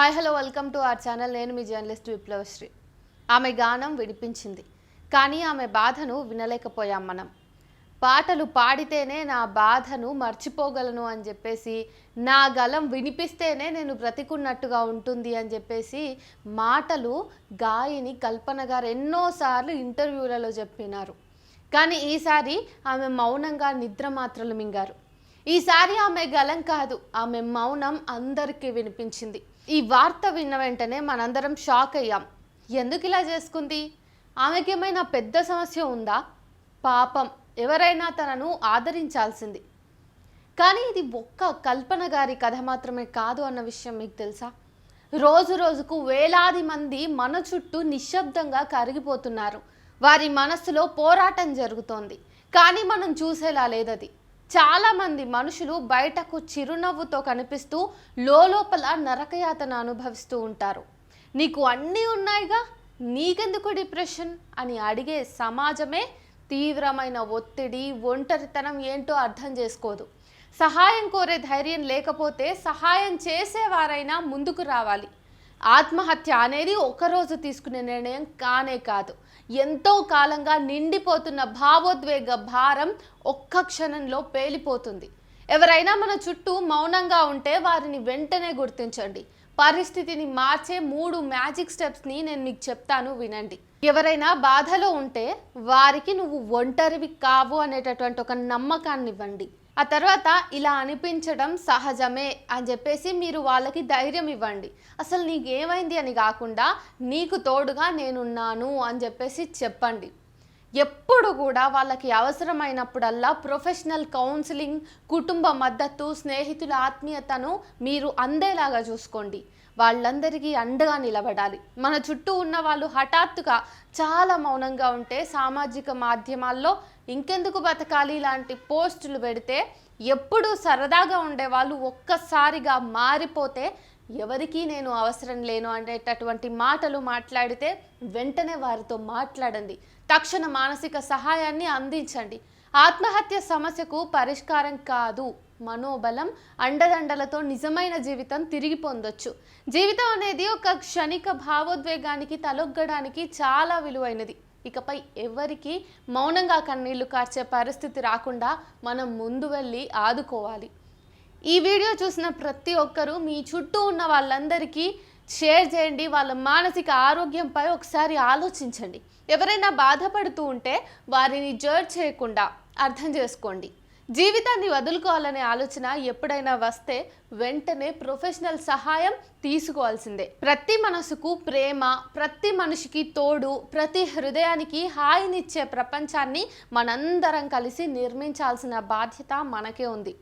Hi hello welcome to our channel. నేను మీ journalist విప్లవశ్రీ. ఆమె గానం వినిపించింది, కానీ ఆమె బాధను వినలేకపోయాం మనం. పాటలు పాడితేనే నా బాధను మర్చిపోగలను అని చెప్పేసి, నా గలం వినిపిస్తేనే నేను బ్రతికున్నట్టుగా ఉంటుంది అని చెప్పేసి మాటలు గాయని కల్పన గారు ఎన్నోసార్లు ఇంటర్వ్యూలలో చెప్పినారు. కానీ ఈసారి ఆమె మౌనంగా నిద్ర మాత్రలు మింగారు. ఈసారి ఆమె గలం కాదు, ఆమె మౌనం అందరికీ వినిపించింది. ఈ వార్త విన్న వెంటనే మనందరం షాక్ అయ్యాం. ఎందుకు ఇలా చేసుకుంది? ఆమెకేమైనా పెద్ద సమస్య ఉందా? పాపం, ఎవరైనా తనను ఆదరించాల్సింది. కానీ ఇది ఒక్క కల్పన గారి కథ మాత్రమే కాదు అన్న విషయం మీకు తెలుసా? రోజు రోజుకు వేలాది మంది మన చుట్టూ నిశ్శబ్దంగా కరిగిపోతున్నారు. వారి మనస్సులో పోరాటం జరుగుతోంది, కానీ మనం చూసేలా లేదది. చాలామంది మనుషులు బయటకు చిరునవ్వుతో కనిపిస్తూ లోపల నరకయాతన అనుభవిస్తూ ఉంటారు. నీకు అన్నీ ఉన్నాయిగా, నీకెందుకు డిప్రెషన్ అని అడిగే సమాజమే తీవ్రమైన ఒత్తిడి, ఒంటరితనం ఏంటో అర్థం చేసుకోదు. సహాయం కోరే ధైర్యం లేకపోతే సహాయం చేసేవారైనా ముందుకు రావాలి. ఆత్మహత్య అనేది ఒకరోజు తీసుకునే నిర్ణయం కానే కాదు. ఎంతో కాలంగా నిండిపోతున్న భావోద్వేగ భారం ఒక్క క్షణంలో పేలిపోతుంది. ఎవరైనా మన చుట్టూ మౌనంగా ఉంటే వారిని వెంటనే గుర్తించండి. పరిస్థితిని మార్చే 3 మ్యాజిక్ స్టెప్స్ని నేను మీకు చెప్తాను, వినండి. ఎవరైనా బాధలో ఉంటే వారికి నువ్వు ఒంటరివి కావు అనేటటువంటి ఒక నమ్మకాన్ని ఇవ్వండి. ఆ తర్వాత ఇలా అనిపించడం సహజమే అని చెప్పేసి మీరు వాళ్ళకి ధైర్యం ఇవ్వండి. అసలు నీకేమైంది అని కాకుండా నీకు తోడుగా నేనున్నాను అని చెప్పేసి చెప్పండి. ఎప్పుడు కూడా వాళ్ళకి అవసరమైనప్పుడల్లా ప్రొఫెషనల్ కౌన్సిలింగ్, కుటుంబ మద్దతు, స్నేహితుల ఆత్మీయతను మీరు అందేలాగా చూసుకోండి. వాళ్ళందరికీ అండగా నిలబడాలి. మన చుట్టూ ఉన్న వాళ్ళు హఠాత్తుగా చాలా మౌనంగా ఉంటే సామాజిక మాధ్యమాల్లో ఇంకెందుకు బతకాలి లాంటి పోస్టులు పెడితే, ఎప్పుడూ సరదాగా ఉండేవాళ్ళు ఒక్కసారిగా మారిపోతే ఎవరికీ నేను అవసరం లేను అనేటటువంటి మాటలు మాట్లాడితే వెంటనే వారితో మాట్లాడండి. తక్షణ మానసిక సహాయాన్ని అందించండి. ఆత్మహత్య సమస్యకు పరిష్కారం కాదు, మనోబలం, అండదండలతో నిజమైన జీవితం తిరిగి పొందొచ్చు. జీవితం అనేది ఒక క్షణిక భావోద్వేగానికి తలొగ్గడానికి చాలా విలువైనది. ఇకపై ఎవరికి మౌనంగా కన్నీళ్లు కార్చే పరిస్థితి రాకుండా మనం ముందు వెళ్ళి ఆదుకోవాలి. ఈ వీడియో చూసిన ప్రతి ఒక్కరూ మీ చుట్టూ ఉన్న వాళ్ళందరికీ షేర్ చేయండి. వాళ్ళ మానసిక ఆరోగ్యంపై ఒకసారి ఆలోచించండి. ఎవరైనా బాధపడుతూ ఉంటే వారిని జడ్జ్ చేయకుండా అర్థం చేసుకోండి. జీవితాన్ని వదులుకోవాలనే ఆలోచన ఎప్పుడైనా వస్తే వెంటనే ప్రొఫెషనల్ సహాయం తీసుకోవాల్సిందే. ప్రతి మనసుకు ప్రేమ, ప్రతి మనిషికి తోడు, ప్రతి హృదయానికి హాయినిచ్చే ప్రపంచాన్ని మనందరం కలిసి నిర్మించాల్సిన బాధ్యత మనకే ఉంది.